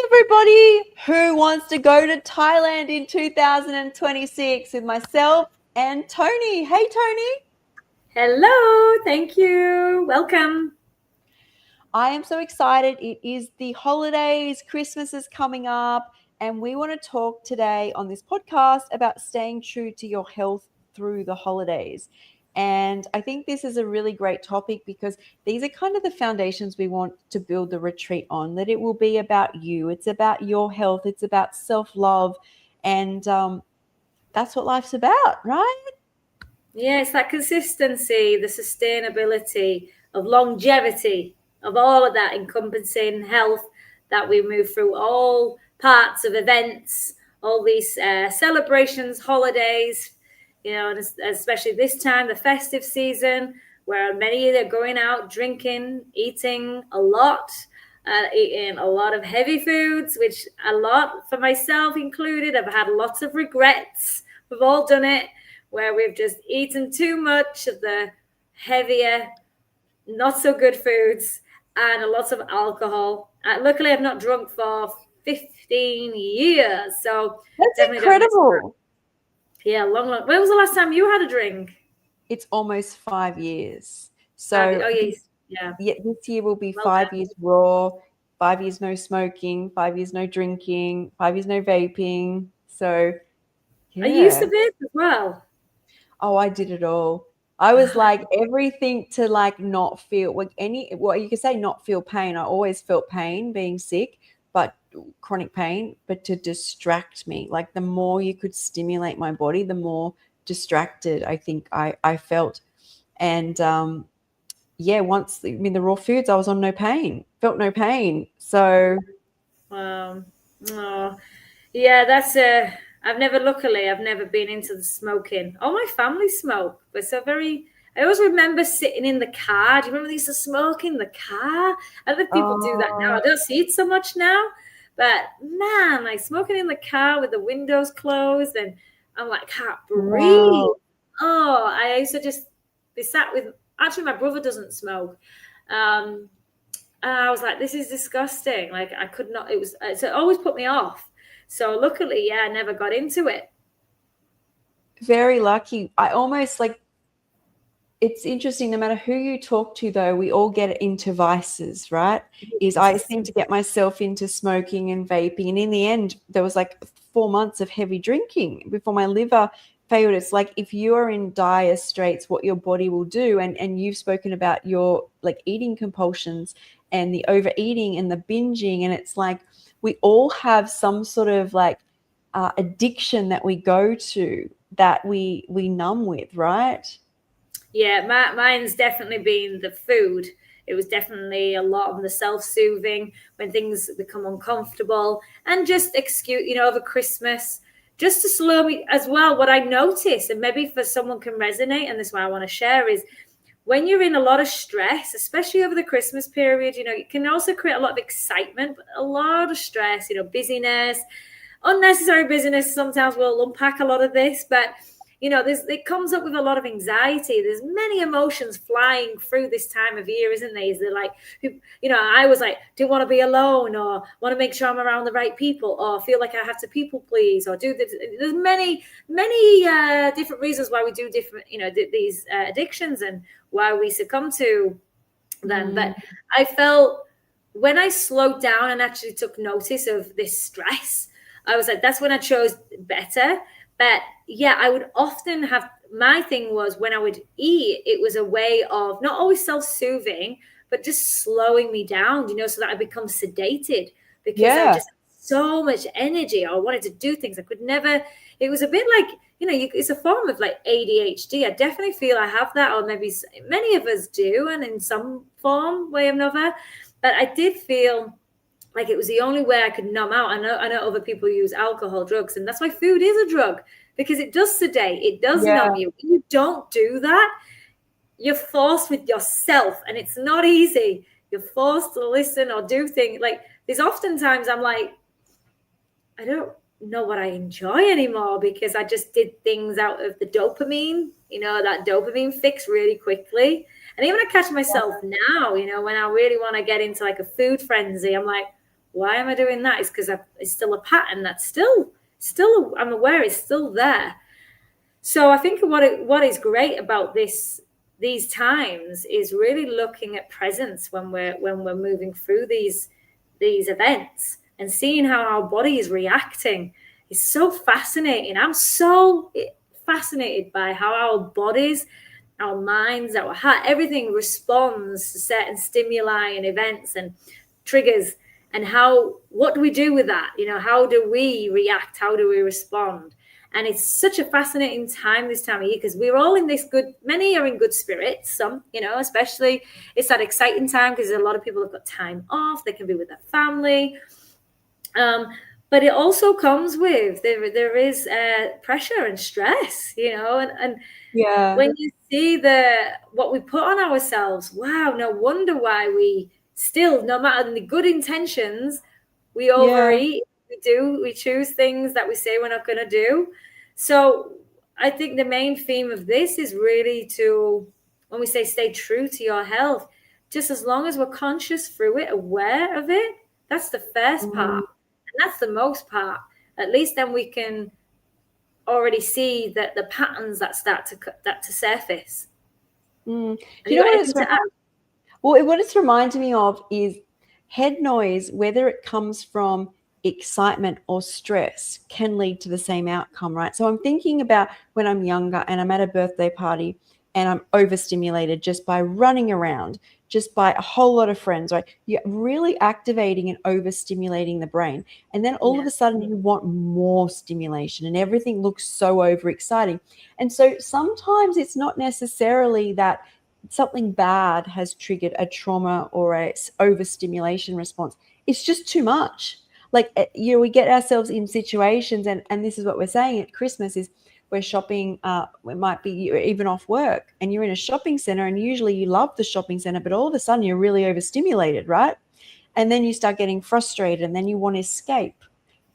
Everybody who wants to go to Thailand in 2026 with myself and Toni. Hey, Toni. Hello, thank you. Welcome. I am so excited. It is the holidays, Christmas is coming up, and we want to talk today on this podcast about staying true to your health through the holidays. And I think this is a really great topic because these are kind of the foundations we want to build the retreat on, that it will be about you. It's about your health. It's about self-love. And that's what life's about, right? Yeah, it's that consistency, the sustainability of longevity, of all of that encompassing health that we move through all parts of events, all these celebrations, holidays, and especially this time, the festive season, where many are going out drinking, eating a lot. Eating a lot of heavy foods, which a lot for myself included. I've had lots of regrets. We've all done it, where we've just eaten too much of the heavier, not so good foods and a lot of alcohol. Luckily, I've not drunk for 15 years, so That's definitely don't miss that. incredible. Yeah, long. When was the last time you had a drink? It's almost 5 years. So yes, yeah. yeah, this year will be Well 5 years raw, 5 years no smoking, 5 years no drinking, 5 years no vaping. So I used yeah. to vape as well. Oh, I did it all. I was like everything to like not feel like well, you could say not feel pain. I always felt pain being sick, but chronic pain, but to distract me. Like the more you could stimulate my body, the more distracted I think I felt. And yeah, the raw foods, I was on no pain, felt no pain. So Oh, yeah, I've never been into the smoking. All my family smoke, but I always remember sitting in the car. Do you remember they used to smoke in the car? I don't know if people do that now. I oh, don't see it so much now, but man, like smoking in the car with the windows closed, and I'm like, can't breathe. wow. Oh, I used to just be sat with. Actually, my brother doesn't smoke. Um, and I was like, this is disgusting. Like I could not, it always put me off. So luckily, yeah, I never got into it. Very lucky. I almost like it's interesting, no matter who you talk to, though, we all get into vices, right? Is I Yes. seem to get myself into smoking and vaping. And in the end, there was like 4 months of heavy drinking before my liver failed. It's like if you are in dire straits, what your body will do. And you've spoken about your like eating compulsions and the overeating and the binging. And it's like we all have some sort of like addiction that we go to that we numb with, right? Yeah, mine's definitely been the food. It was definitely a lot of the self-soothing when things become uncomfortable and just excuse, over Christmas, just to slow me as well. What I noticed, and maybe for someone can resonate, and this is what I want to share, is when you're in a lot of stress, especially over the Christmas period, it can also create a lot of excitement, but a lot of stress, busyness, unnecessary busyness. Sometimes we'll unpack a lot of this, but it comes up with a lot of anxiety. There's many emotions flying through this time of year, isn't there? Is there like, I was like, do want to be alone, or want to make sure I'm around the right people, or feel like I have to people please, or do this. There's many different reasons why we do different, these addictions and why we succumb to them. But I felt when I slowed down and actually took notice of this stress, I was like, that's when I chose better. But yeah, I would often have, my thing was when I would eat, it was a way of not always self-soothing, but just slowing me down, so that I become sedated, because I Yeah. just had so much energy. I wanted to do things I could never. It was a bit like, it's a form of like ADHD. I definitely feel I have that, or maybe many of us do, and in some form, way or another. But I did feel like it was the only way I could numb out. I know other people use alcohol, drugs, and that's why food is a drug, because it does sedate, it does Yeah. numb you. When you don't do that, you're forced with yourself, and it's not easy. You're forced to listen or do things. Like there's oftentimes I'm like, I don't know what I enjoy anymore, because I just did things out of the dopamine, that dopamine fix really quickly. And even I catch myself now, when I really want to get into like a food frenzy, I'm like, why am I doing that? It's because it's still a pattern that's still I'm aware it's still there. So I think what is great about these times is really looking at presence when we're moving through these events and seeing how our body is reacting. It's so fascinating. I'm so fascinated by how our bodies, our minds, our heart, everything responds to certain stimuli and events and triggers. And what do we do with that? How do we react? How do we respond? And it's such a fascinating time this time of year because we're all in this many are in good spirits. Some, especially it's that exciting time because a lot of people have got time off. They can be with their family. But it also comes with, there is pressure and stress, and Yeah. when you see what we put on ourselves, wow, no wonder why we still, no matter the good intentions, we Yeah. overeat. We choose things that we say we're not going to do. So I think the main theme of this is really when we say stay true to your health, just as long as we're conscious through it, aware of it, that's the first Mm, part. And that's the most part. At least then we can already see that the patterns that start to surface. mm. Do Have you you know got what anything to add? Well, what it's reminding me of is head noise, whether it comes from excitement or stress, can lead to the same outcome, right? So I'm thinking about when I'm younger and I'm at a birthday party and I'm overstimulated just by running around, just by a whole lot of friends, right? You're really activating and overstimulating the brain. And then all of Yeah, a sudden you want more stimulation and everything looks so overexciting. And so sometimes it's not necessarily that something bad has triggered a trauma or a overstimulation response. It's just too much. Like, we get ourselves in situations, and this is what we're saying at Christmas is we're shopping. It might be you're even off work and you're in a shopping center, and usually you love the shopping center, but all of a sudden you're really overstimulated, right? And then you start getting frustrated, and then you want to escape.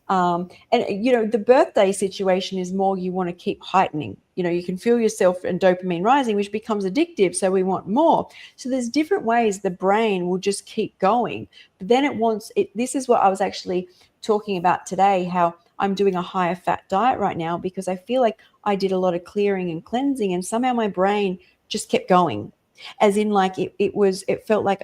And the birthday situation is more you want to keep heightening. You can feel yourself and dopamine rising, which becomes addictive. So we want more. So there's different ways the brain will just keep going. But then it wants it. This is what I was actually talking about today, how I'm doing a higher fat diet right now because I feel like I did a lot of clearing and cleansing, and somehow my brain just kept going. As in, like, it felt like,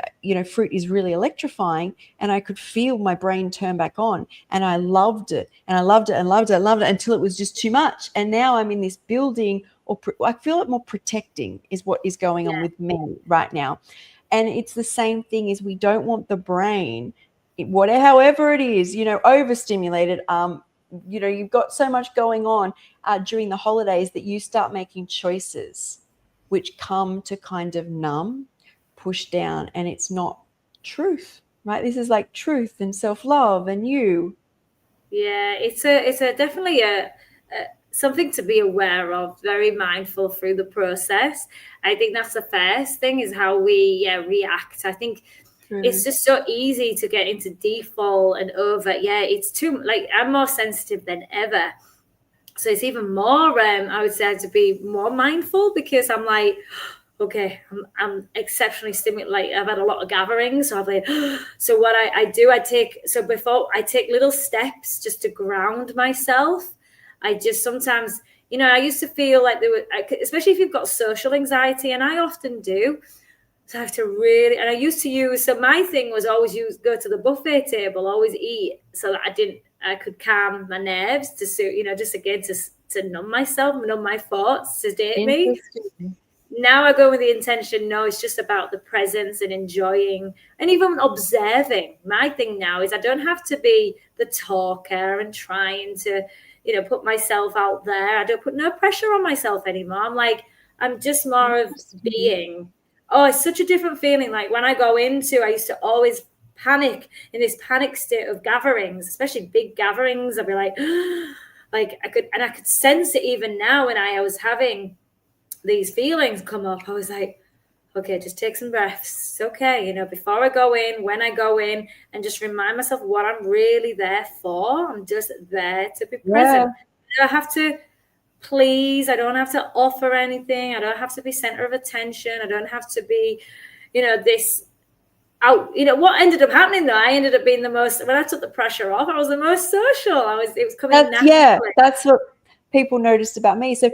fruit is really electrifying, and I could feel my brain turn back on, and I loved it, and I loved it, and loved it, and loved it until it was just too much. And now I'm in this building, or I feel it more protecting is what is going on yeah, with me right now. And it's the same thing as we don't want the brain, whatever, however it is, overstimulated. You've got so much going on during the holidays that you start making choices which come to kind of numb, push down, and it's not truth, right? This is like truth and self-love and you. yeah. It's a definitely a something to be aware of. Very mindful through the process. I think that's the first thing is how we react. I think it's True. just so easy to get into default and over. Yeah, it's too like I'm more sensitive than ever. So it's even more I would say I have to be more mindful because I'm like, okay, I'm exceptionally stimulated. Like I've had a lot of gatherings, so I've like, so what I do, before I take little steps just to ground myself. I just sometimes, I used to feel like especially if you've got social anxiety, and I often do. So I have to really, and I used to use, so my thing was always go to the buffet table, always eat so that I could calm my nerves to suit, just again to numb myself, numb my thoughts, sedate me. Interesting. Now I go with the intention, no, it's just about the presence and enjoying and even observing. My thing now is I don't have to be the talker and trying to, put myself out there. I don't put no pressure on myself anymore. I'm just more of Interesting. being. Oh, it's such a different feeling. Like when I I used to always panic in this panic state of gatherings, especially big gatherings. I'd be like, like I could sense it even now when I was having these feelings come up. I was like, okay, just take some breaths. It's okay, before I go in, when I go in, and just remind myself what I'm really there for. I'm just there to be Yeah. present. I don't have to please. I don't have to offer anything. I don't have to be center of attention. I don't have to be, this. what ended up happening though, I ended up being the most, when I took the pressure off, I was the most social. It was coming naturally. That's what people noticed about me. So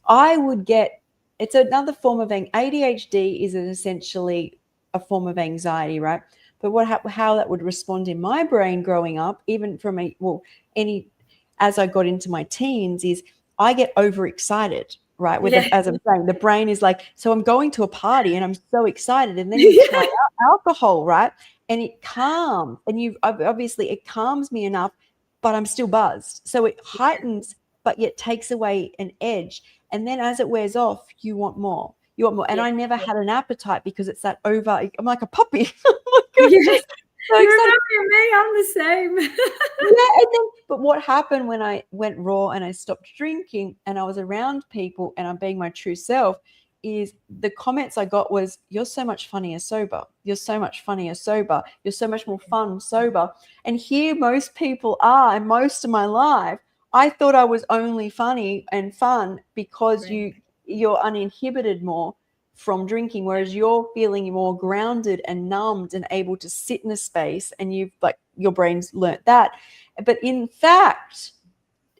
I would get, it's another form of ADHD is essentially a form of anxiety, right? But how that would respond in my brain growing up, even from as I got into my teens, is I get overexcited, right? Yeah. As I'm saying, the brain is like, so I'm going to a party and I'm so excited, and then you try Yeah. alcohol, right? And it calms, and obviously it calms me enough, but I'm still buzzed. So it heightens, but yet takes away an edge. And then as it wears off, you want more. You want more. And Yeah. I never had an appetite because it's that over. I'm like a puppy. I'm Yeah. just so You excited. remind me, I'm the same. Yeah, and then, but what happened when I went raw and I stopped drinking and I was around people and I'm being my true self, is the comments I got was, "You're so much funnier sober. You're so much funnier sober. You're so much more fun sober." And here most people are, and most of my life, I thought I was only funny and fun because Right. you're uninhibited more from drinking, whereas you're feeling more grounded and numbed and able to sit in a space, and you've like your brain's learnt that. But in fact,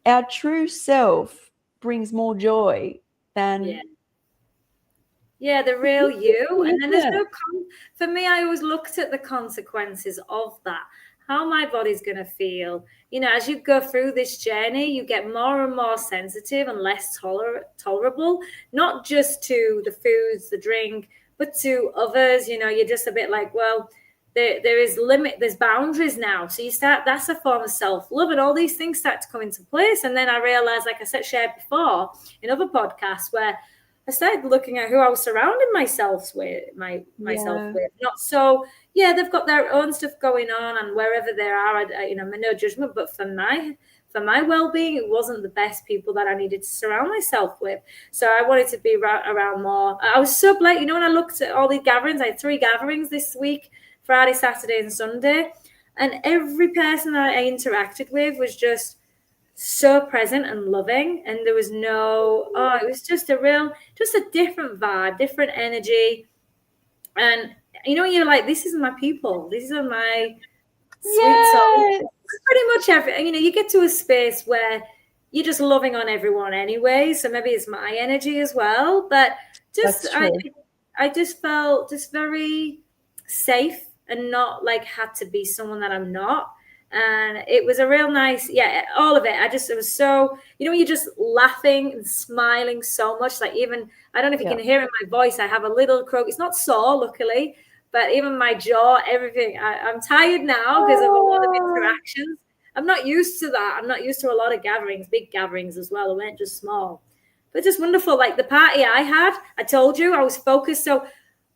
our true self brings more joy than Yeah. Yeah, the real you. And then there's isn't it? no for me, I always looked at the consequences of that, how my body's going to feel. As you go through this journey, you get more and more sensitive and less tolerable, not just to the foods, the drink, but to others. You're just a bit like, well, there is there's boundaries now. So that's a form of self-love, and all these things start to come into place. And then I realized, like I said, shared before in other podcasts, where I started looking at who I was surrounding myself with, Yeah, Not so, yeah, they've got their own stuff going on, and wherever they are, no judgment. But for my well-being, it wasn't the best people that I needed to surround myself with. So I wanted to be around more. I was so blessed. When I looked at all the gatherings, I had 3 gatherings this week: Friday, Saturday, and Sunday, and every person that I interacted with was just so present and loving, and there was it was just a different vibe, different energy. And you're like, this is my people, these are my sweet soul. yes, Pretty much you get to a space where you're just loving on everyone anyway, so maybe it's my energy as well. But just that's I true. I just felt just very safe, and not like had to be someone that I'm not. And it was a real nice, yeah, all of it. It was so, you're just laughing and smiling so much. Like, even, I don't know if you Yeah, can hear in my voice, I have a little croak. It's not sore, luckily, but even my jaw, everything. I'm tired now because of a lot of oh, interactions. I'm not used to that. I'm not used to a lot of gatherings, big gatherings as well. They weren't just small, but just wonderful. Like the party I had, I told you I was focused. So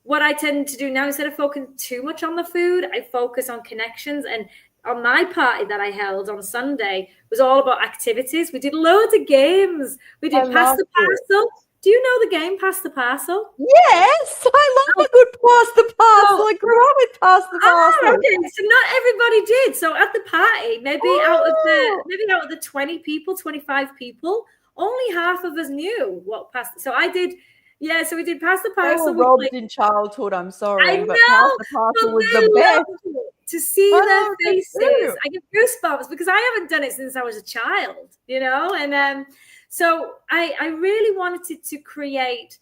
what I tend to do now, instead of focusing too much on the food, I focus on connections. And on my party that I held on Sunday was all about activities. We did loads of games. We I did pass love the it. parcel. Do you know the game Pass the Parcel? Yes, I love Oh, a good pass the parcel. so I grew up with pass the parcel. okay. So not everybody did. So at the party, Oh, maybe out of the 20 people, 25 people, only half of us knew what pass. So I did, yeah. So we did Pass the they were Parcel. We played. robbed in childhood. I'm I sorry, but pass know, the parcel but was the they best. loved it. To see their Oh, me faces, too. I get goosebumps because I haven't done it since I was a child, and so I really wanted to create,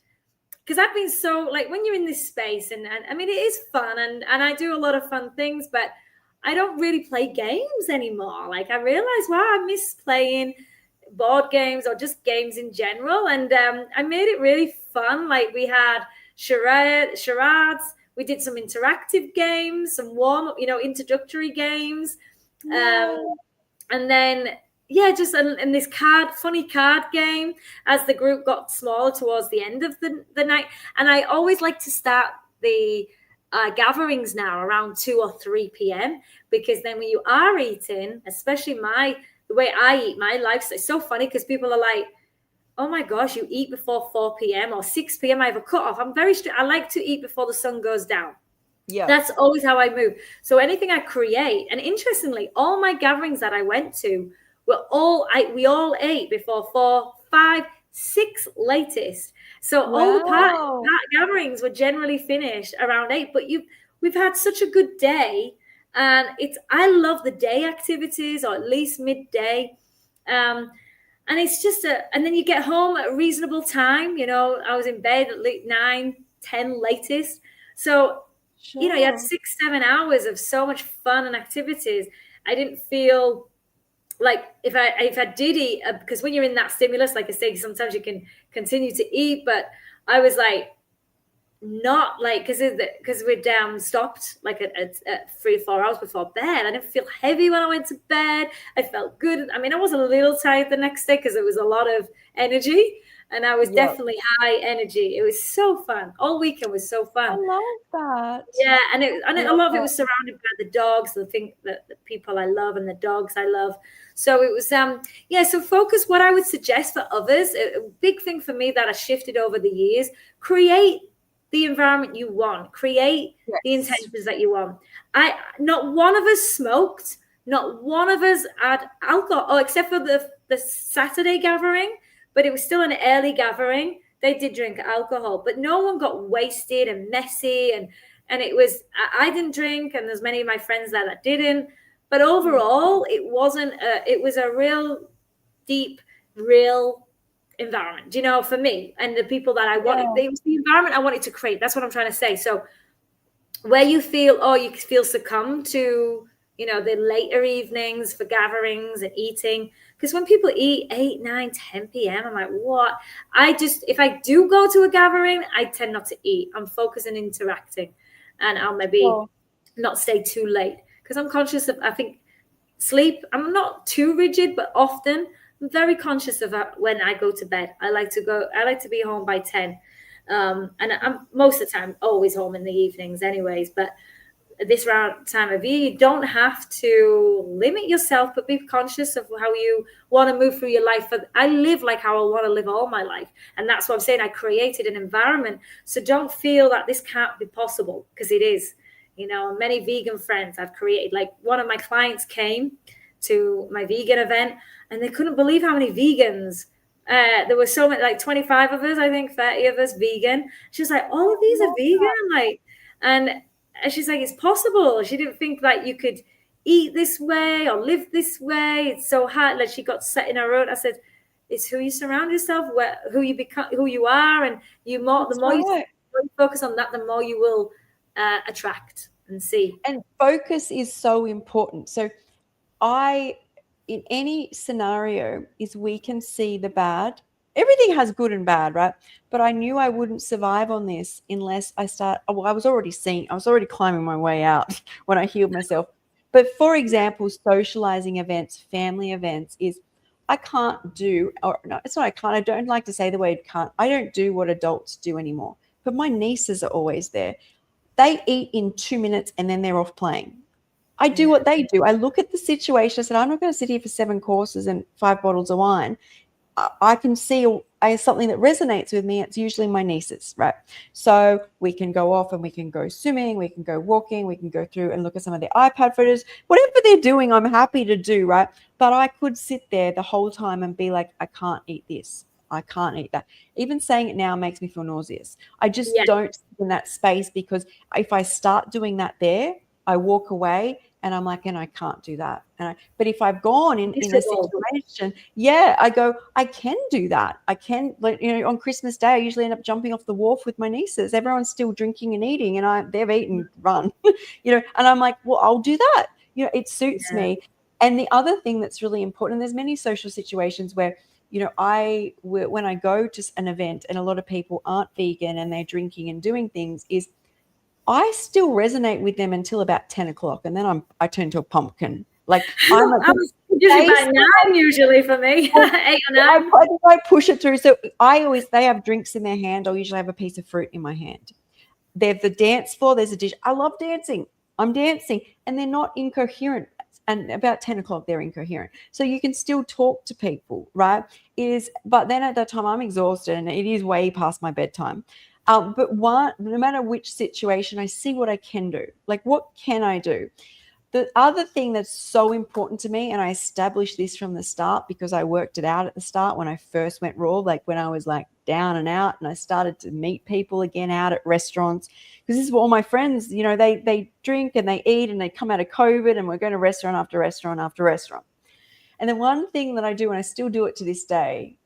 because I've been so, like, when you're in this space, and I mean, it is fun, and I do a lot of fun things, but I don't really play games anymore. Like, I realized, wow, I miss playing board games or just games in general. And I made it really fun. Like, we had charades, we did some interactive games, some warm up, introductory games. Um, Yeah. and then, yeah, just and this funny card game as the group got smaller towards the end of the night. And I always like to start the gatherings now around 2 or 3 p.m. because then when you are eating, especially the way I eat, my lifestyle, it's so funny because people are like, oh my gosh, you eat before 4 p.m. or 6 p.m. I have a cutoff. I'm very strict. I like to eat before the sun goes down. Yeah. That's always how I move. So anything I create, and interestingly, all my gatherings that I went to we all ate before 4, 5, 6 latest. So all the part Wow. gatherings were generally finished around 8. But we've had such a good day, and I love the day activities, or at least midday. Um, and it's just and then you get home at a reasonable time. I was in bed at 9, 10 latest. So, you had Sure. 6, 7 hours of so much fun and activities. I didn't feel like if I did eat, because when you're in that stimulus, like I say, sometimes you can continue to eat, but I was like, not like, because we're down stopped like at 3 or 4 hours before bed. I didn't feel heavy when I went to bed. I felt good. I mean, I was a little tired the next day because it was a lot of energy, and I was Yep. definitely high energy. It was so fun. All weekend was so I fun. love that. Yeah, and I a love lot of it that. was surrounded by the dogs, the people I love, and the dogs I love. So it was yeah. So focus. What I would suggest for others, a big thing for me that I shifted over the years: create the environment you want, create the Yes. intentions that you want. Not one of us smoked, not one of us had alcohol, except for the Saturday gathering, but it was still an early gathering. They did drink alcohol, but no one got wasted and messy, and it was, I didn't drink, and there's many of my friends there that didn't. But Mm. overall, it was a real deep, real environment, for me and the people that I wanted. Yeah. It was the environment I wanted to create. That's what I'm trying to say. So where you feel succumb to, the later evenings for gatherings and eating. Because when people eat 8, 9, 10 p.m., I'm like, what? If I do go to a gathering, I tend not to eat. I'm focused and interacting, and I'll maybe Sure. not stay too late because I'm conscious of, I think, sleep. I'm not too rigid, but often I'm very conscious of when I go to bed. I like to be home by 10. And I'm most of the time always home in the evenings anyways, but this round time of year, you don't have to limit yourself, but be conscious of how you want to move through your life. I live like how I want to live all my life, and that's what I'm saying. I created an environment, so don't feel that this can't be possible, because it is. Many vegan friends I've created, like one of my clients came to my vegan event, and they couldn't believe how many vegans. There were so many, like 25 of us, I think 30 of us vegan. She was like, all of I these are love vegan, that. like, and she's like, it's possible. She didn't think that you could eat this way or live this way. It's so hard. Like, she got set in her own. I said, it's who you surround yourself, who you become, who you are, and the That's more you right. focus on that, the more you will attract and see. And focus is so important. So I, in any scenario, is we can see the bad. Everything has good and bad, right? But I knew I wouldn't survive on this unless I was already climbing my way out when I healed myself. But for example, socializing events, family events is, I can't do, or no, it's not I can't, I don't like to say the word can't. I don't do what adults do anymore. But my nieces are always there. They eat in 2 minutes and then they're off playing. I do Yeah. what they do. I look at the situation. I said, I'm not going to sit here for 7 courses and 5 bottles of wine. I can see something that resonates with me. It's usually my nieces, right? So we can go off and we can go swimming, we can go walking, we can go through and look at some of their iPad photos. Whatever they're doing, I'm happy to do, right? But I could sit there the whole time and be like, I can't eat this. I can't eat that. Even saying it now makes me feel nauseous. I just Yeah. don't sit in that space, because if I start doing that there, I walk away and I'm like, and I can't do that. But if I've gone in a Miserable. situation, yeah, I go, I can do that. I can, like, on Christmas Day, I usually end up jumping off the wharf with my nieces. Everyone's still drinking and eating, and they've eaten, run, and I'm like, well, I'll do that. It suits Yeah. me. And the other thing that's really important, there's many social situations where, when I go to an event and a lot of people aren't vegan and they're drinking and doing things, is I still resonate with them until about 10 o'clock. And then I turn to a pumpkin. Like, I'm like, I was usually they by still 9 usually for me. well, 8 or 9. I push it through. So they have drinks in their hand. I'll usually have a piece of fruit in my hand. There's the dance floor. There's a dish. I love dancing. I'm dancing, and they're not incoherent. And about 10 o'clock, they're incoherent. So you can still talk to people, right? But then at that time, I'm exhausted, and it is way past my bedtime. But no matter which situation, I see what I can do. Like, what can I do? The other thing that's so important to me, and I established this from the start because I worked it out at the start when I first went raw, like when I was like down and out and I started to meet people again out at restaurants, because this is what all my friends, they drink and they eat and they come out of COVID and we're going to restaurant after restaurant after restaurant. And then one thing that I do, and I still do it to this day,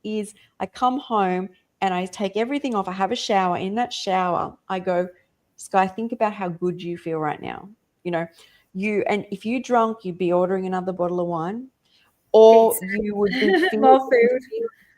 is I come home and I take everything off. I have a shower. In that shower, I go, Skye, think about how good you feel right now. And if you drunk, you'd be ordering another bottle of wine, or Pizza. you would be feeling More food.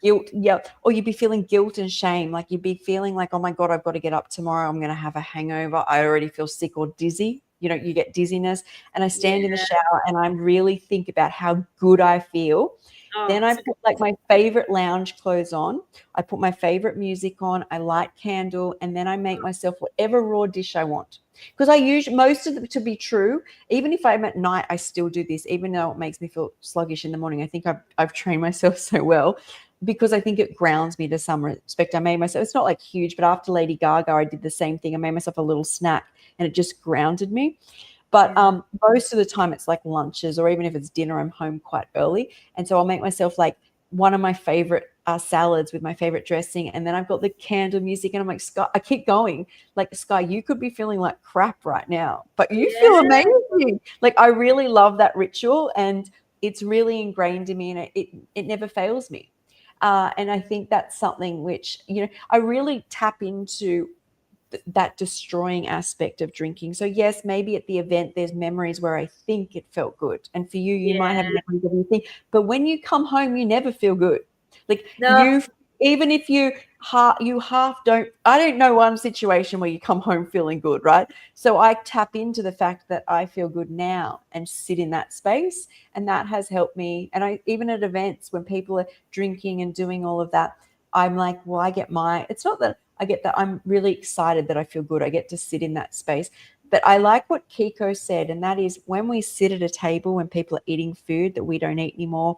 guilt. Yeah. Or you'd be feeling guilt and shame. Like you'd be feeling like, oh my God, I've got to get up tomorrow. I'm going to have a hangover. I already feel sick or dizzy. You get dizziness. And I stand in the shower and I really think about how good I feel. Oh, Then I put like my favorite lounge clothes on. I put my favorite music on. I light candle, and then I make myself whatever raw dish I want. Because I use most of them to be true. Even if I'm at night, I still do this, even though it makes me feel sluggish in the morning. I think I've trained myself so well because I think it grounds me to some respect. I made myself, it's not like huge, but after Lady Gaga, I did the same thing. I made myself a little snack and it just grounded me. But most of the time it's like lunches, or even if it's dinner, I'm home quite early. And so I'll make myself like one of my favorite salads with my favorite dressing. And then I've got the candle music and I'm like, Skye, I keep going. Like, Skye, you could be feeling like crap right now, but you feel amazing. Like, I really love that ritual and it's really ingrained in me and it never fails me. And I think that's something which, I really tap into that destroying aspect of drinking. So yes, maybe at the event there's memories where I think it felt good, and for you, you might have memories of you think, but when you come home, you never feel good. Like No. even if you half don't. I don't know one situation where you come home feeling good, right? So I tap into the fact that I feel good now and sit in that space, and that has helped me. And I even at events when people are drinking and doing all of that, I'm like, well, it's not that I get that I'm really excited that I feel good. I get to sit in that space. But I like what Kiko said, and that is when we sit at a table when people are eating food that we don't eat anymore,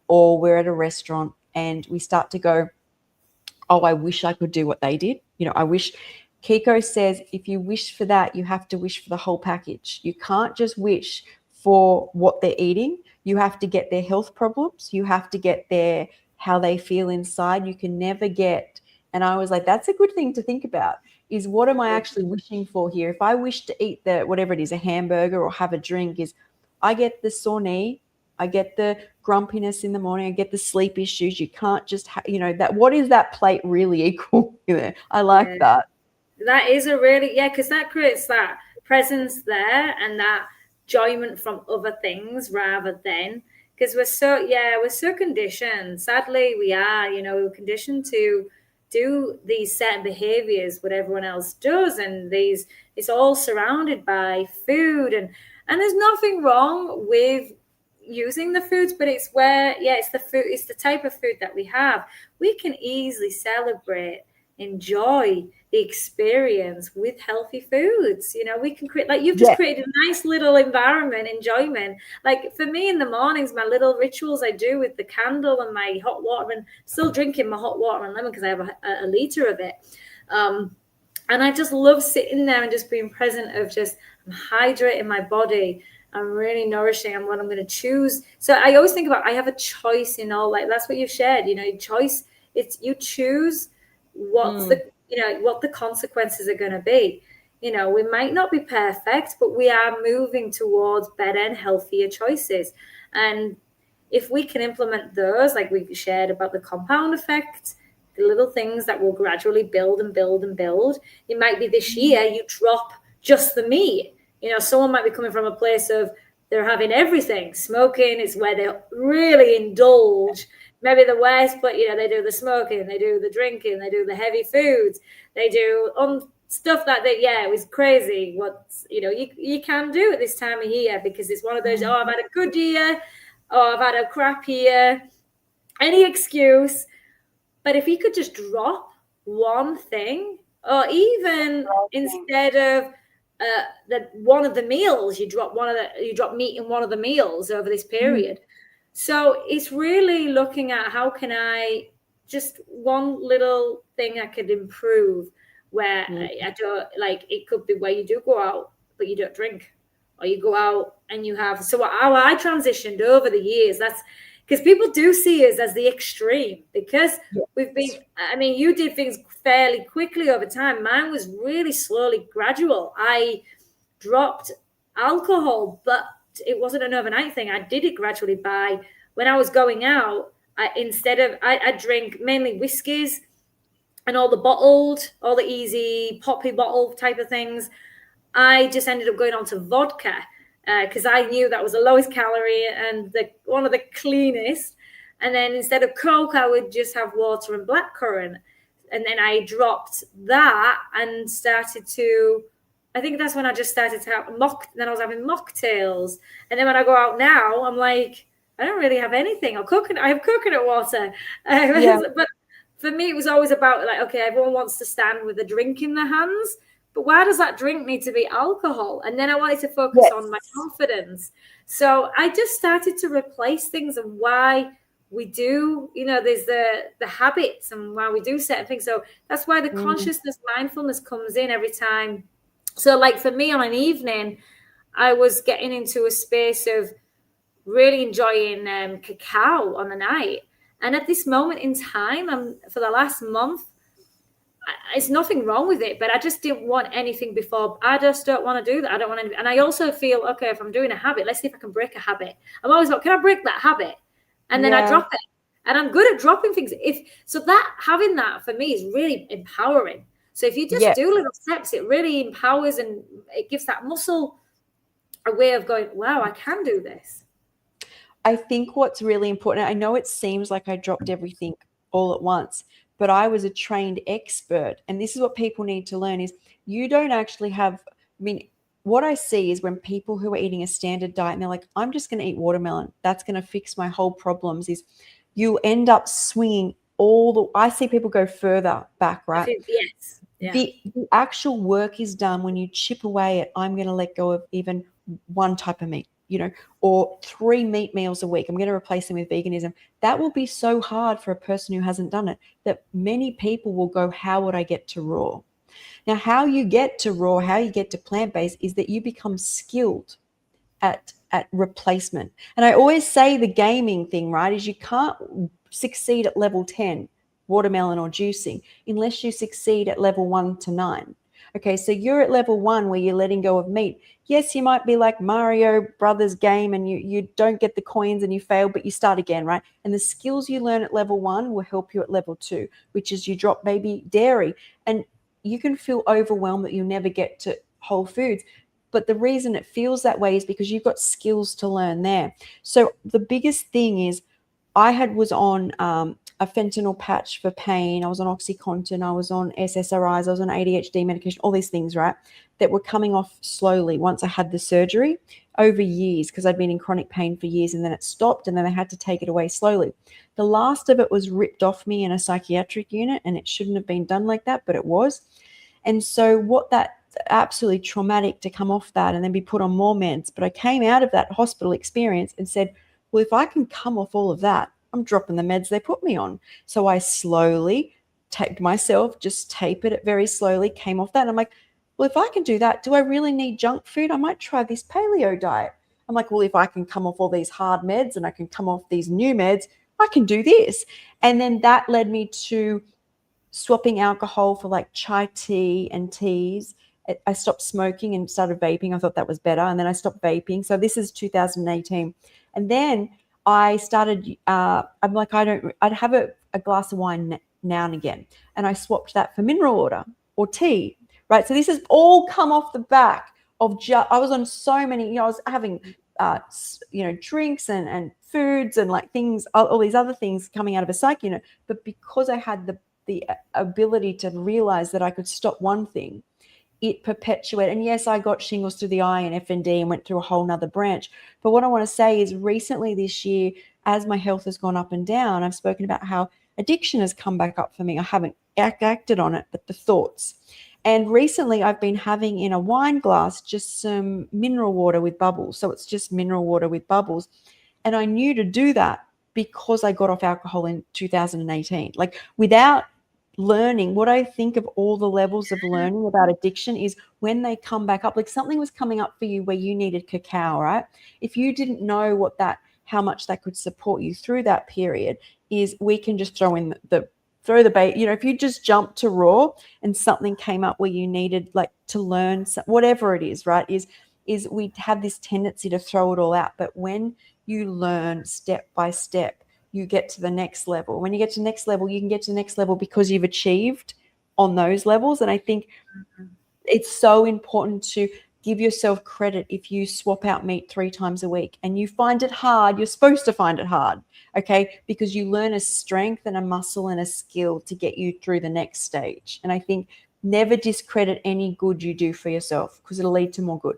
or we're at a restaurant and we start to go, oh, I wish I could do what they did. I wish. Kiko says if you wish for that, you have to wish for the whole package. You can't just wish for what they're eating. You have to get their health problems. You have to get their how they feel inside. You can never get. And I was like, that's a good thing to think about is what am I actually wishing for here? If I wish to eat whatever it is, a hamburger or have a drink, is I get the sore knee, I get the grumpiness in the morning, I get the sleep issues. You can't just, that what is that plate really equal? I like that. That is a really, because that creates that presence there and that enjoyment from other things rather than, because we're so conditioned. Sadly, we are, we're conditioned to do these certain behaviors, what everyone else does. And it's all surrounded by food. And there's nothing wrong with using the foods, but it's it's the food, it's the type of food that we have. We can easily celebrate, enjoy the experience with healthy foods. We can create, like you've just created a nice little environment, enjoyment. Like for me in the mornings, my little rituals I do with the candle and my hot water, and still drinking my hot water and lemon because I have a liter of it. And I just love sitting there and just being present of just I'm hydrating my body. I'm really nourishing. I'm what I'm going to choose. So I always think about I have a choice in all. Like that's what you've shared. Choice. It's you choose what's what the consequences are going to be. We might not be perfect, but we are moving towards better and healthier choices. And if we can implement those, like we've shared about the compound effect, the little things that will gradually build and build and build. It might be this year you drop just the meat. Someone might be coming from a place of they're having everything. Smoking is where they really indulge. Maybe the West, but they do the smoking, they do the drinking, they do the heavy foods, they do stuff that it was crazy. You can do at this time of year because it's one of those. Oh, I've had a good year. Oh, I've had a crap year. Any excuse. But if you could just drop one thing, or even instead of one of the meals, you drop meat in one of the meals over this period. So it's really looking at how can I just one little thing I could improve where I don't like it could be where you do go out but you don't drink, or you go out and you have. So how I transitioned over the years, that's because people do see us as the extreme, because we've been, Yes. I mean, you did things fairly quickly over time. Mine was really slowly gradual. I dropped alcohol, but it wasn't an overnight thing. I did it gradually by when I was going out. I drink mainly whiskies and all the bottled, all the easy poppy bottle type of things. I just ended up going on to vodka because I knew that was the lowest calorie and one of the cleanest. And then instead of Coke, I would just have water and blackcurrant. And then I dropped that and started to. I think that's when I just started to have Then I was having mocktails, and then when I go out now, I'm like, I don't really have anything. I have coconut water, Yeah. but for me, it was always about like, okay, everyone wants to stand with a drink in their hands, but why does that drink need to be alcohol? And then I wanted to focus on my Yes. confidence. So I just started to replace things and why we do, there's the habits and why we do certain things. So that's why the Mm. consciousness, mindfulness comes in every time. So like for me on an evening, I was getting into a space of really enjoying cacao on the night. And at this moment in time, for the last month, it's nothing wrong with it, but I just didn't want anything before. I just don't want to do that. I don't want to. And I also feel, okay, if I'm doing a habit, let's see if I can break a habit. I'm always like, can I break that habit? And then I Yeah. drop it. And I'm good at dropping things. Having that for me is really empowering. So if you just Yes. do little steps, it really empowers and it gives that muscle a way of going, wow, I can do this. I think what's really important, I know it seems like I dropped everything all at once, but I was a trained expert. And this is what people need to learn is you don't actually have, I mean, what I see is when people who are eating a standard diet and they're like, I'm just going to eat watermelon, that's going to fix my whole problems, is you end up swinging I see people go further back, I right? think, yes. Yeah. The actual work is done when you chip away at, I'm going to let go of even one type of meat, or 3 meat meals a week. I'm going to replace them with veganism. That will be so hard for a person who hasn't done it that many people will go, how would I get to raw? Now, how you get to raw, how you get to plant-based is that you become skilled at replacement. And I always say the gaming thing, right, is you can't succeed at level 10, watermelon or juicing, unless you succeed at level 1 to 9. Okay, so you're at level 1 where you're letting go of meat. Yes, you might be like Mario Brothers game and you don't get the coins and you fail, but you start again, right? And the skills you learn at level 1 will help you at level 2, which is you drop maybe dairy. And you can feel overwhelmed that you'll never get to whole foods. But the reason it feels that way is because you've got skills to learn there. So the biggest thing is was on a fentanyl patch for pain. I was on OxyContin. I was on SSRIs. I was on ADHD medication, all these things, right, that were coming off slowly once I had the surgery over years because I'd been in chronic pain for years, and then it stopped, and then I had to take it away slowly. The last of it was ripped off me in a psychiatric unit, and it shouldn't have been done like that, but it was. And so what that absolutely traumatic to come off that and then be put on more meds. But I came out of that hospital experience and said, well, if I can come off all of that, I'm dropping the meds they put me on. So I slowly taped myself, just tapered it very slowly, came off that. And I'm like, well, if I can do that, do I really need junk food? I might try this paleo diet. I'm like, well, if I can come off all these hard meds and I can come off these new meds, I can do this. And then that led me to swapping alcohol for like chai tea and teas. I stopped smoking and started vaping. I thought that was better. And then I stopped vaping. So this is 2018. And then I started, I'm like, I'd have a glass of wine now and again. And I swapped that for mineral water or tea, right? So this has all come off the back of I was on so many, I was having, drinks and foods and like things, all these other things coming out of a psych unit. But because I had the ability to realize that I could stop one thing, it perpetuated. And yes, I got shingles through the eye and FND and went through a whole nother branch. But what I want to say is recently this year, as my health has gone up and down, I've spoken about how addiction has come back up for me. I haven't acted on it, but the thoughts. And recently I've been having in a wine glass just some mineral water with bubbles. So it's just mineral water with bubbles. And I knew to do that because I got off alcohol in 2018. Like without learning, what I think of all the levels of learning about addiction is when they come back up, like something was coming up for you where you needed cacao, right? If you didn't know how much that could support you through that period, is we can just throw the bait. If you just jump to raw and something came up where you needed like to learn whatever it is, right? Is we have this tendency to throw it all out. But when you learn step by step, you get to the next level. When you get to the next level, you can get to the next level because you've achieved on those levels. And I think it's so important to give yourself credit if you swap out meat 3 times a week and you find it hard. You're supposed to find it hard, okay? Because you learn a strength and a muscle and a skill to get you through the next stage. And I think never discredit any good you do for yourself because it'll lead to more good.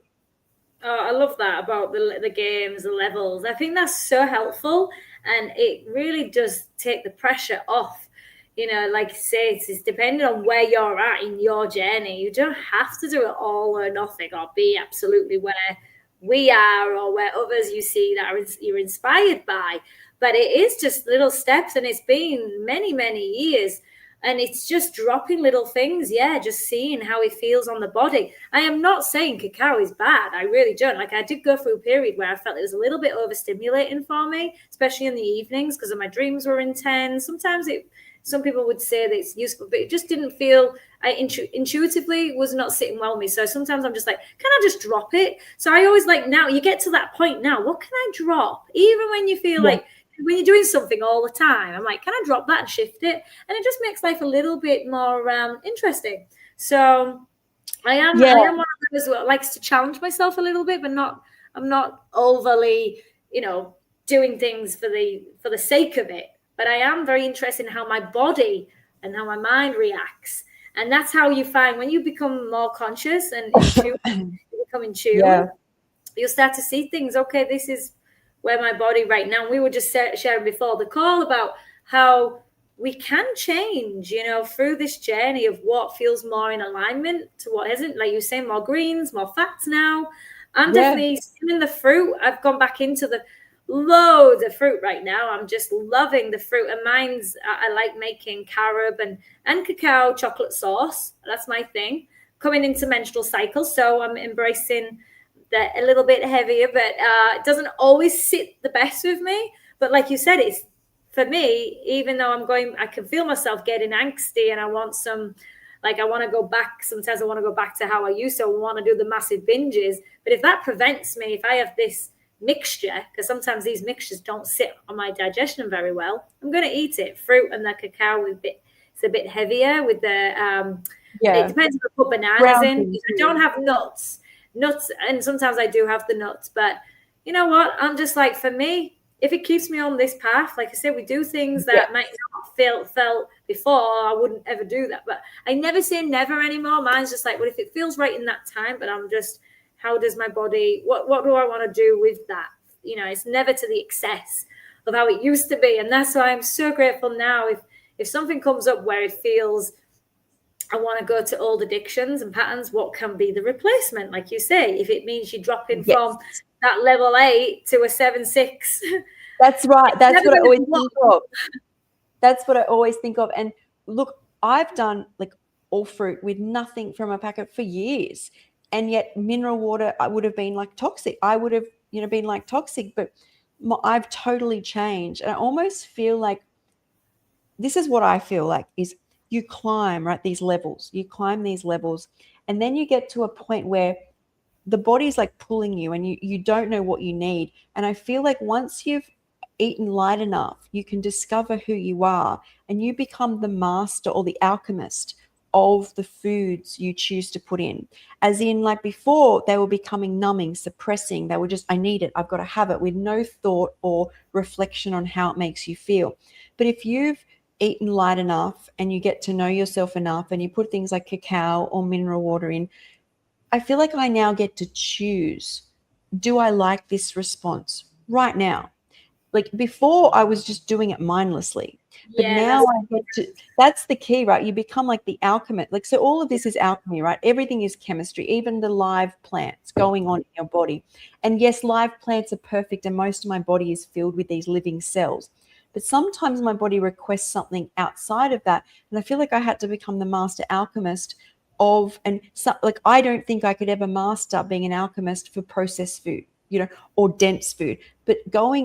Oh, I love that about the games, the levels. I think that's so helpful, and it really does take the pressure off. Like you say, it's depending on where you're at in your journey. You don't have to do it all or nothing, or be absolutely where we are or where others you see that you're inspired by. But it is just little steps, and it's been many, many years. And it's just dropping little things, just seeing how it feels on the body. I am not saying cacao is bad. I really don't. Like, I did go through a period where I felt it was a little bit overstimulating for me, especially in the evenings because my dreams were intense. Sometimes some people would say that it's useful, but it just didn't feel, intuitively was not sitting well with me. So sometimes I'm just like, can I just drop it? So I always now you get to that point now, what can I drop? Even when you feel like, when you're doing something all the time, I'm like, can I drop that and shift it? And it just makes life a little bit more interesting. So I am one of those who likes to challenge myself a little bit, but I'm not overly, doing things for the sake of it. But I am very interested in how my body and how my mind reacts. And that's how you find when you become more conscious and become in tune, you'll start to see things. Okay, this is where my body right now. We were just sharing before the call about how we can change, through this journey of what feels more in alignment to what isn't. Like you say, more greens, more fats now. I'm definitely skimming the fruit. I've gone back into the loads of fruit right now. I'm just loving the fruit. And I like making carob and cacao chocolate sauce. That's my thing. Coming into menstrual cycles, so I'm embracing that a little bit heavier, but it doesn't always sit the best with me. But like you said, it's for me, even though I can feel myself getting angsty and I want I want to go back. Sometimes I want to go back to how I used to. I want to do the massive binges. But if that prevents me, if I have this mixture, because sometimes these mixtures don't sit on my digestion very well, I'm going to eat it. Fruit and the cacao it's a bit heavier with the, it depends if I put bananas in. If I don't have nuts, and sometimes I do have the nuts, but you know what, I'm just like, for me, if it keeps me on this path, like I said, we do things that might not felt before, I wouldn't ever do that, but I never say never anymore. Mine's just like, well, if it feels right in that time, but I'm just, how does my body, what do I want to do with that? It's never to the excess of how it used to be. And that's why I'm so grateful now. If something comes up where it feels I want to go to old addictions and patterns, what can be the replacement? Like you say, if it means you're dropping from that level 8 to a 7-6. That's right. That's what I always think of. That's what I always think of. And look, I've done like all fruit with nothing from a packet for years. And yet mineral water, I would have been like toxic. I would have, been like toxic, but I've totally changed. And I almost feel like this is what I feel like is you climb, right, these levels. You climb these levels, and then you get to a point where the body's like pulling you and you don't know what you need. And I feel like once you've eaten light enough, you can discover who you are and you become the master or the alchemist of the foods you choose to put in. As in, like before, they were becoming numbing, suppressing. They were just, I need it, I've got to have it, with no thought or reflection on how it makes you feel. But if you've eaten light enough and you get to know yourself enough and you put things like cacao or mineral water in, I feel like I now get to choose, do I like this response right now? Like before I was just doing it mindlessly, but now I get to, that's the key, right? You become like the alchemist. Like, so all of this is alchemy, right? Everything is chemistry, even the live plants going on in your body. And yes, live plants are perfect. And most of my body is filled with these living cells. but sometimes my body requests something outside of that. And I feel like I had to become the master alchemist of, and so, like, I don't think I could ever master being an alchemist for processed food, or dense food. But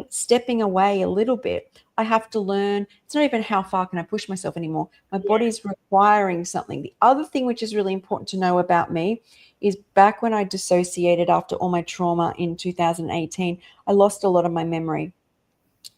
stepping away a little bit, I have to learn. It's not even how far can I push myself anymore. My Yeah. body's requiring something. The other thing which is really important to know about me is back when I dissociated after all my trauma in 2018, I lost a lot of my memory.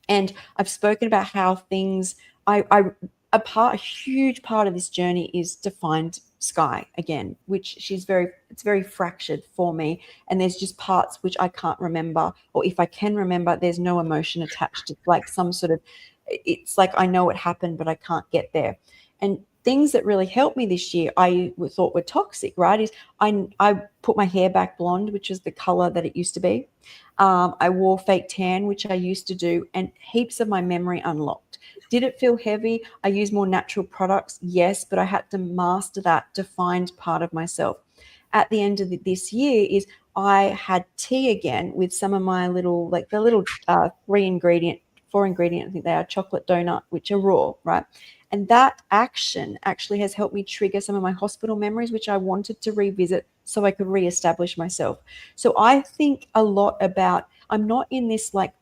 And I've spoken about how things, a huge part of this journey is to find Skye again, which it's very fractured for me. And there's just parts which I can't remember, or if I can remember, there's no emotion attached. It's like it's like I know it happened, but I can't get there. And things that really helped me this year, I thought were toxic, right? Is I put my hair back blonde, which is the color that it used to be. I wore fake tan, which I used to do, and heaps of my memory unlocked. Did it feel heavy? I use more natural products, yes, but I had to master that to find part of myself. At the end of this year is I had tea again with some of my little, like the little 4 ingredient, I think they are, chocolate donut, which are raw, right? And that action actually has helped me trigger some of my hospital memories, which I wanted to revisit so I could reestablish myself. So I think a lot about, I'm not in this like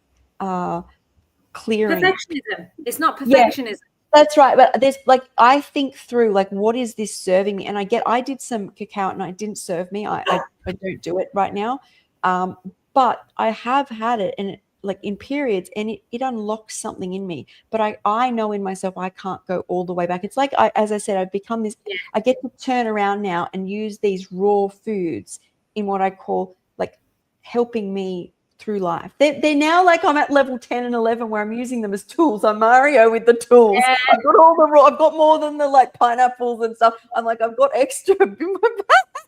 clearing. Perfectionism. It's not Yeah, perfectionism. that's right. But there's like, I think through like, what is this serving me? And I did some cacao and it didn't serve me. I don't do it right now. Um, but I have had it, and like in periods, and it unlocks something in me. But I know in myself, I can't go all the way back. It's like, as I said, I've become this, Yeah. I get to turn around now and use these raw foods in what I call like helping me through life. They're now like I'm at level 10 and 11 where I'm using them as tools. I'm Mario with the tools. Yeah. I've got more than the like pineapples and stuff. I'm like, I've got extra in my bag.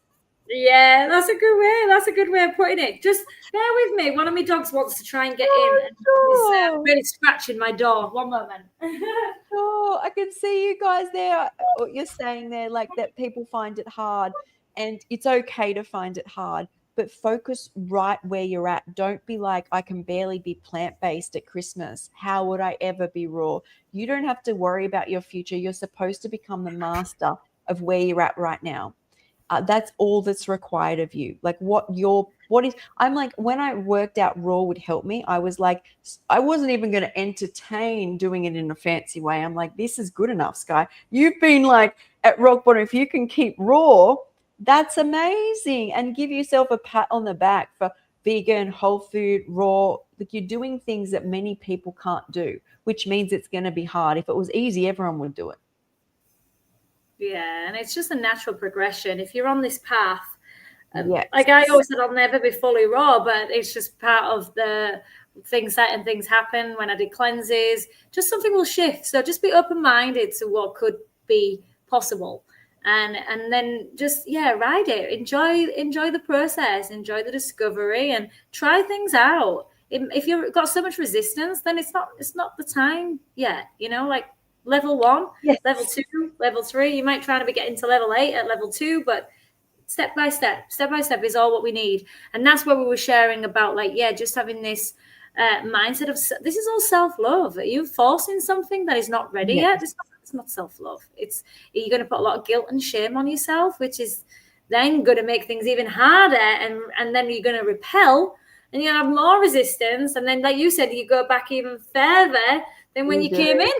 Yeah, that's a good way. That's a good way of putting it. Just bear with me. One of my dogs wants to try and get in, and he's really scratching my door. One moment. Oh, I can see you guys there. What you're saying there, like that people find it hard, and it's okay to find it hard, but focus right where you're at. Don't be like, I can barely be plant-based at Christmas. How would I ever be raw? You don't have to worry about your future. You're supposed to become the master of where you're at right now. That's all that's required of you. Like I'm like, when I worked out raw would help me, I was like, I wasn't even going to entertain doing it in a fancy way. I'm like, this is good enough, Skye. You've been like at rock bottom. If you can keep raw, that's amazing. And give yourself a pat on the back for vegan, whole food, raw. Like, you're doing things that many people can't do, which means it's going to be hard. If it was easy, everyone would do it. Yeah, and it's just a natural progression. If you're on this path, Yes. like I always said, I'll never be fully raw, but it's just part of the things that and things happen when I did cleanses. Just something will shift. So just be open-minded to what could be possible. And then just ride it. Enjoy the process, enjoy the discovery, and try things out. If you've got so much resistance, then it's not the time yet. Like level 1, Yes. level 2, level 3. You might try to be getting to level 8 at level 2, but step by step is all what we need. And that's what we were sharing about, like, just having this mindset of this is all self-love. Are you forcing something that is not ready yet? It's not self-love. You're going to put a lot of guilt and shame on yourself, which is then going to make things even harder, and then you're going to repel, and you're going to have more resistance, and then, like you said, you go back even further than when you came in.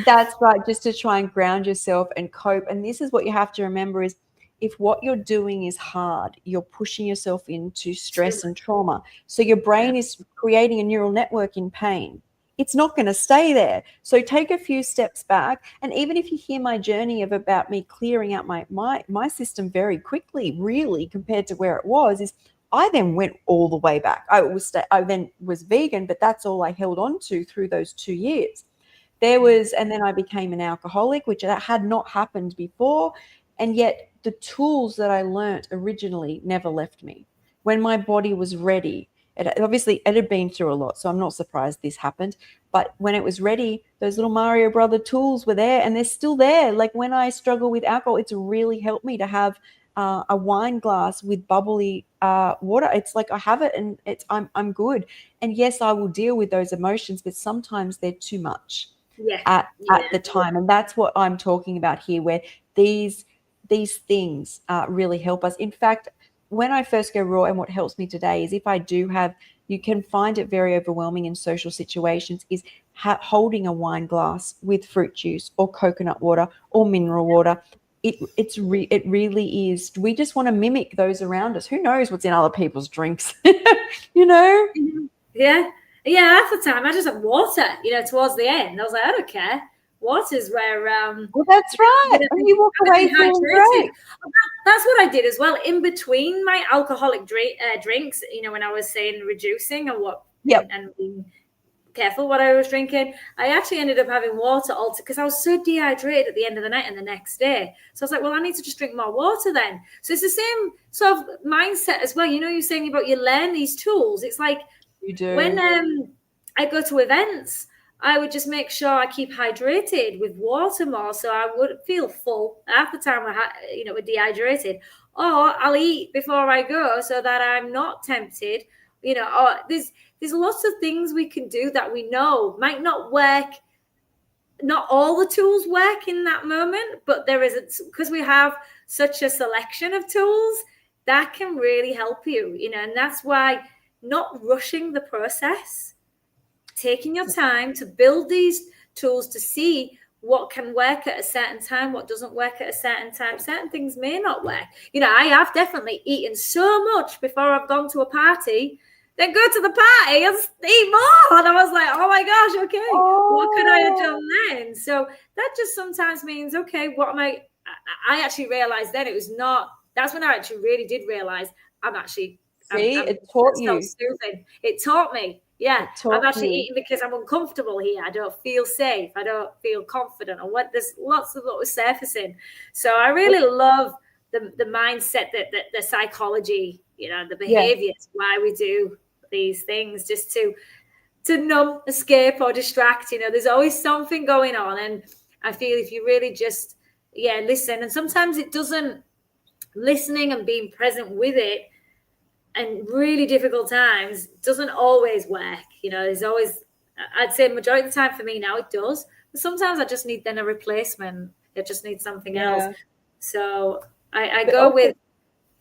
That's right, just to try and ground yourself and cope. And this is what you have to remember is, if what you're doing is hard, you're pushing yourself into stress and trauma. So your brain is creating a neural network in pain. It's not going to stay there. So take a few steps back. And even if you hear my journey about me clearing out my system very quickly, really, compared to where it was, is I then went all the way back. I then was vegan, but that's all I held on to through those 2 years. And then I became an alcoholic, which that had not happened before. And yet the tools that I learnt originally never left me. When my body was ready, it had been through a lot, so I'm not surprised this happened. But when it was ready, those little Mario Brother tools were there, and they're still there. Like when I struggle with alcohol, it's really helped me to have a wine glass with bubbly water. It's like I have it and I'm good. And yes, I will deal with those emotions, but sometimes they're too much Yeah. at the Yeah. time, and that's what I'm talking about here, where these these things really help us. In fact, when I first go raw, and what helps me today is if I do have, you can find it very overwhelming in social situations, is holding a wine glass with fruit juice or coconut water or mineral water. It really is. We just want to mimic those around us. Who knows what's in other people's drinks? you know. Yeah. Yeah, half the time I just have water, towards the end. I was like, I don't care. Water's where Well, that's right. And you walk I'm gonna away be feeling hydrated. great. That's what I did as well. In between my alcoholic drinks, when I was saying reducing and being careful what I was drinking, I actually ended up having water all because I was so dehydrated at the end of the night and the next day. So I was like, well, I need to just drink more water then. So it's the same sort of mindset as well. You're saying about you learn these tools. It's like You when do. I go to events, I would just make sure I keep hydrated with water more, so I would feel full. Half the time, we're dehydrated, or I'll eat before I go so that I'm not tempted. Or there's lots of things we can do that we know might not work. Not all the tools work in that moment, but there is because we have such a selection of tools that can really help you. And that's why not rushing the process, taking your time to build these tools to see what can work at a certain time, what doesn't work at a certain time. Certain things may not work. I have definitely eaten so much before I've gone to a party, then go to the party and eat more. And I was like, oh my gosh, okay, what could I have done then? So that just sometimes means, okay, what am I actually realized then it was not, that's when I actually really did realize I'm See, it taught you. self-soothing. It taught me. Yeah, It I'm taught actually you. eating because I'm uncomfortable here. I don't feel safe. I don't feel confident. Or what? There's lots of little surfacing. So I really love the mindset, that the psychology, the Yeah. behaviors, why we do these things, just to numb, escape, or distract. There's always something going on, and I feel if you really just listen, and sometimes it doesn't, listening and being present with it and really difficult times doesn't always work. There's always, I'd say majority of the time for me now it does, but sometimes I just need then a replacement. I just need something else. Yeah. So I But go also, with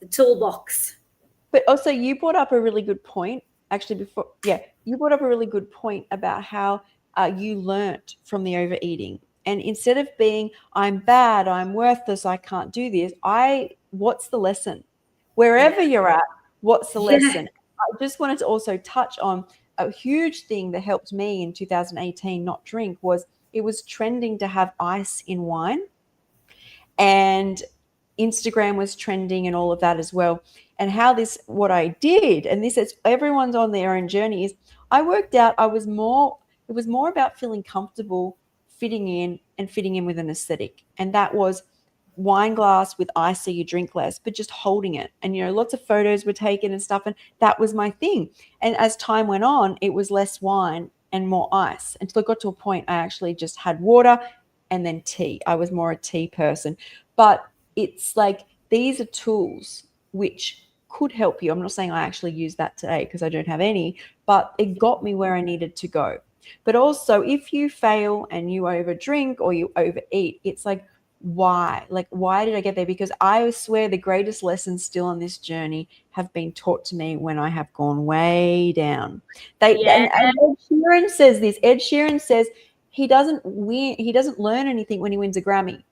the toolbox. you brought up a really good point. Actually, you brought up a really good point about how you learnt from the overeating. And instead of being, I'm bad, I'm worthless, I can't do this, what's the lesson? Wherever Yeah. you're at, what's the Yeah. lesson? I just wanted to also touch on a huge thing that helped me in 2018 not drink was it was trending to have ice in wine. And Instagram was trending and all of that as well. And what I did, and this is everyone's on their own journey, is I worked out it was more about feeling comfortable fitting in with an aesthetic. And that was wine glass with ice so you drink less, but just holding it. And, lots of photos were taken and stuff. And that was my thing. And as time went on, it was less wine and more ice until it got to a point I actually just had water and then tea. I was more a tea person. But it's like these are tools which could help you. I'm not saying I actually use that today because I don't have any, but it got me where I needed to go. But also, if you fail and you overdrink or you overeat, it's like, why? Like, why did I get there? Because I swear the greatest lessons still on this journey have been taught to me when I have gone way down. Yeah. And Ed Sheeran says this. Ed Sheeran says he doesn't win, he doesn't learn anything when he wins a Grammy.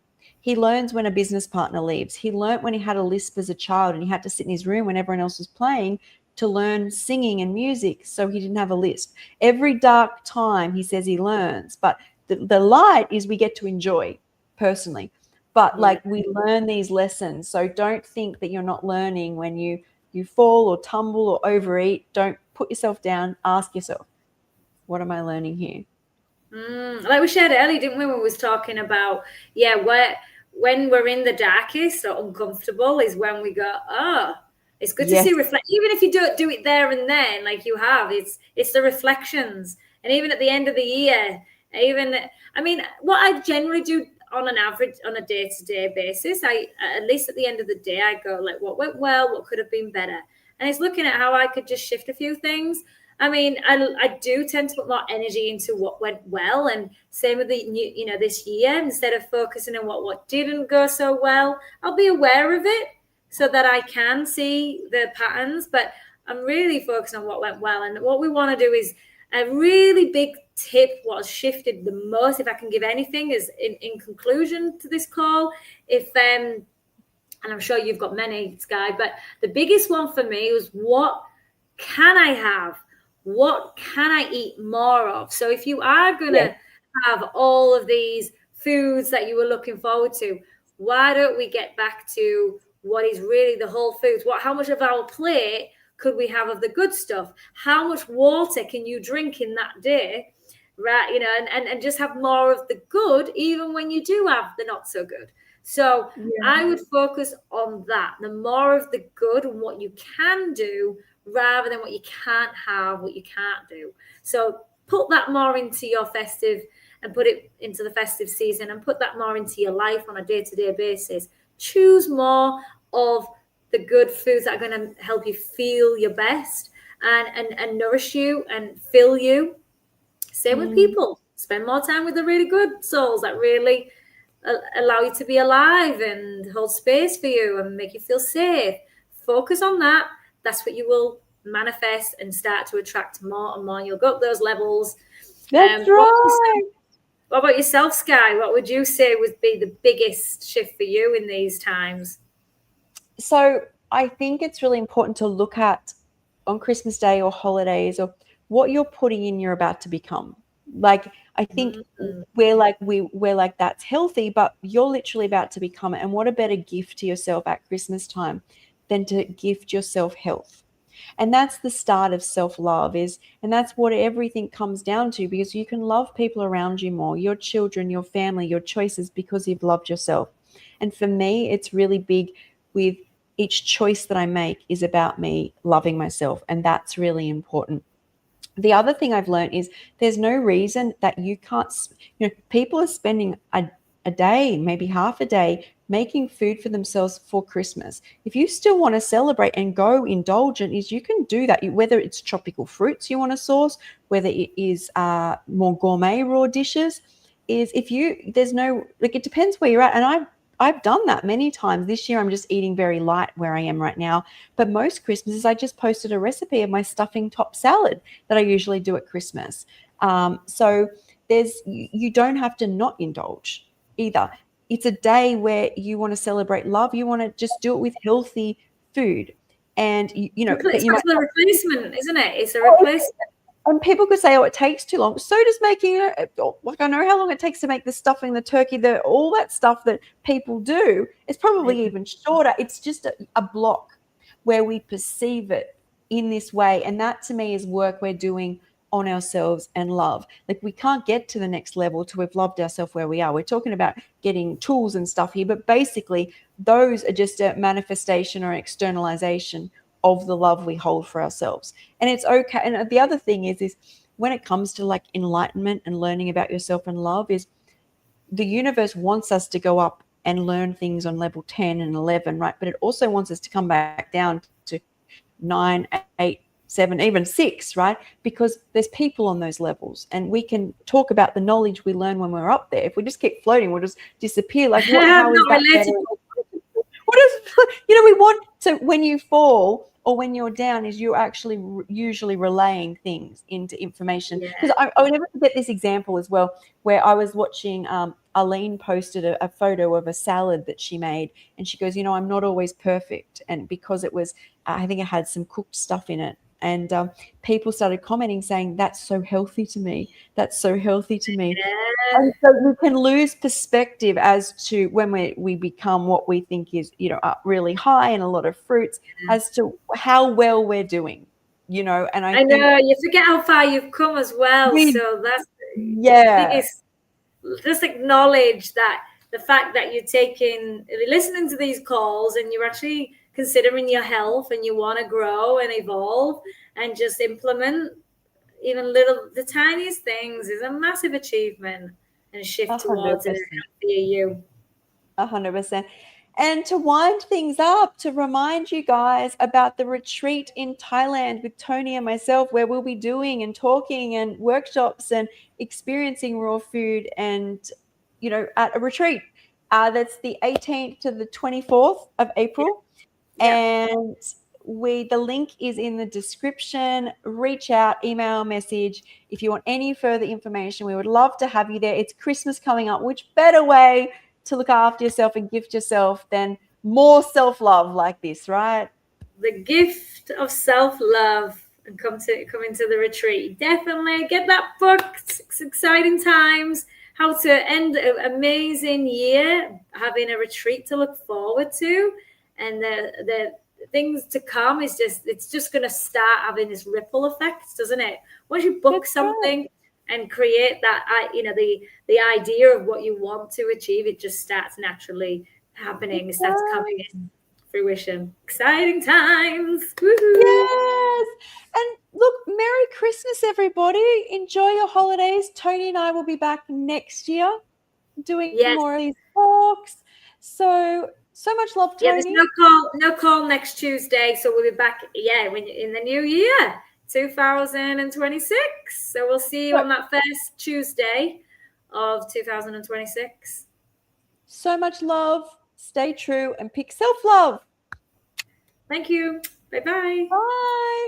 He learns when a business partner leaves. He learned when he had a lisp as a child and he had to sit in his room when everyone else was playing to learn singing and music so he didn't have a lisp. Every dark time he says he learns, but the light is we get to enjoy personally. But Yeah. like we learn these lessons. So don't think that you're not learning when you fall or tumble or overeat. Don't put yourself down. Ask yourself, what am I learning here? Like we shared earlier, didn't we? When we was talking about, when we're in the darkest or uncomfortable is when we go, oh, it's good to Yes. see reflect. Even if you don't do it there and then, like you have, it's the reflections. And even at the end of the year, I mean, what I generally do on an average, on a day-to-day basis, I, at least at the end of the day, I go like, what went well, what could have been better? And it's looking at how I could just shift a few things. I mean, I do tend to put more energy into what went well, and same with the new, this year. Instead of focusing on what didn't go so well, I'll be aware of it so that I can see the patterns. But I'm really focused on what went well, and what we want to do is a really big tip. What has shifted the most, if I can give anything, is in conclusion to this call. If and I'm sure you've got many, Skye, but the biggest one for me was, what can I have? What can I eat more of? So if you are going Yeah. to have all of these foods that you were looking forward to, why don't we get back to what is really the whole foods? How much of our plate could we have of the good stuff? How much water can you drink in that day? Right, and just have more of the good, even when you do have the not so good. So Yeah. I would focus on that, the more of the good and what you can do, rather than what you can't have, what you can't do. So put that more into your festive, and put it into the festive season, and put that more into your life on a day-to-day basis. Choose more of the good foods that are going to help you feel your best, and nourish you and fill you. Same with Mm. people. Spend more time with the really good souls that really allow you to be alive and hold space for you and make you feel safe. Focus on that. That's what you will manifest and start to attract more and more. You'll go up those levels. That's What about right. yourself? What about yourself, Skye? What would you say would be the biggest shift for you in these times? So I think it's really important to look at on Christmas Day or holidays, or what you're putting in, you're about to become. Like, I think Mm. we're like, that's healthy, but you're literally about to become it. And what a better gift to yourself at Christmas time than to gift yourself health. And that's the start of self-love, is, and that's what everything comes down to, because you can love people around you more, your children, your family, your choices, because you've loved yourself. And for me, it's really big with each choice that I make is about me loving myself. And that's really important. The other thing I've learned is there's no reason that you can't, people are spending a day, maybe half a day, making food for themselves for Christmas. If you still want to celebrate and go indulgent, is you can do that. Whether it's tropical fruits you want to source, whether it is more gourmet raw dishes, is, if you, there's no, like, it depends where you're at. And I've done that many times. This year I'm just eating very light where I am right now. But most Christmases I just posted a recipe of my stuffing top salad that I usually do at Christmas. So you don't have to not indulge either. It's a day where you want to celebrate love. You want to just do it with healthy food, and but It's you might. actually a replacement, isn't it? It's a Oh, replacement. and people could say, "Oh, it takes too long." So does making like, I know how long it takes to make the stuffing, the turkey, the all that stuff that people do. It's probably even shorter. It's just a block where we perceive it in this way, and that to me is work we're doing on ourselves and love. Like, we can't get to the next level till we've loved ourselves where we are. We're talking about getting tools and stuff here, but basically those are just a manifestation or externalization of the love we hold for ourselves. And it's okay. And the other thing is when it comes to like enlightenment and learning about yourself and love, is the universe wants us to go up and learn things on level 10 and 11, right? But it also wants us to come back down to 9, 8, 7, even 6, right? Because there's people on those levels, and we can talk about the knowledge we learn when we're up there. If we just keep floating, we'll just disappear. Like, what? I'm How is not that better? relatable. What is, we want to, when you fall or when you're down, is you're actually usually relaying things into information. Yeah. Because I would never forget this example as well, where I was watching, Arlene posted a photo of a salad that she made, and she goes, I'm not always perfect. And because it was, I think it had some cooked stuff in it. And people started commenting saying, that's so healthy to me. That's so healthy to me. Yeah. And so we can lose perspective as to when we become what we think is, really high and a lot of fruits, as to how well we're doing, and I I think know, you forget how far you've come as well. we, So that's the yeah, biggest. Just acknowledge that the fact that you're listening to these calls, and you're actually considering your health, and you want to grow and evolve and just implement even the tiniest things, is a massive achievement. and shift towards a 100%. healthier you. 100%. And to wind things up, to remind you guys about the retreat in Thailand with Toni and myself, where we'll be doing and talking and workshops and experiencing raw food and, at a retreat. That's the 18th to the 24th of Yeah, April. yeah. And the link is in the description. Reach out, email, message if you want any further information. We would love to have you there. It's Christmas coming up. Which better way to look after yourself and gift yourself than more self-love like this, right? The gift of self-love, and come into the retreat. Definitely get that booked. It's exciting times. How to end an amazing year, having a retreat to look forward to, and the things to come is just, it's just going to start having this ripple effect, doesn't it? Once you book That's right. something and create that, the idea of what you want to achieve, it just starts naturally It happening. It starts coming does. in fruition. Exciting times. Woohoo. Yes. And look, Merry Christmas, everybody. Enjoy your holidays. Toni and I will be back next year doing Yes. more of these talks. So much love, Yeah, there's Toni. no call next Tuesday. So we'll be back, when in the new year, 2026. So we'll see you So, on that first Tuesday of 2026. so much love. Stay true and pick self love. Thank you. Bye bye. Bye.